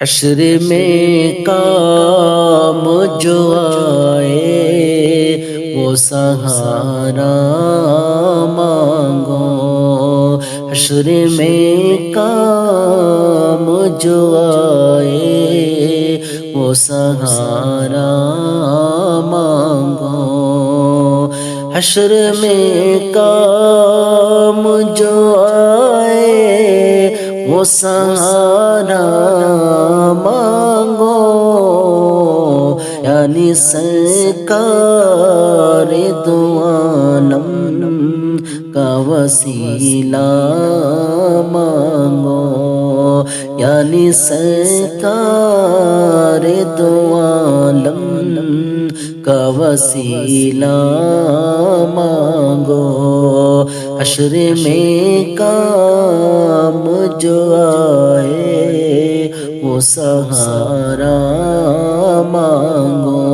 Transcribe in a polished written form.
حشر میں کام جو آئے وہ سہارا مانگو، حشر میں کام جو آئے وہ سہارا مانگو، حشر میں کام جو آئے وہ سہارا مانگو، یعنی سرکار دو عالم کا وسیلہ مانگو، یعنی سرکار دو عالم کا وسیلہ مانگو، حشر میں کام جو آئے وہ سہارا مانگو۔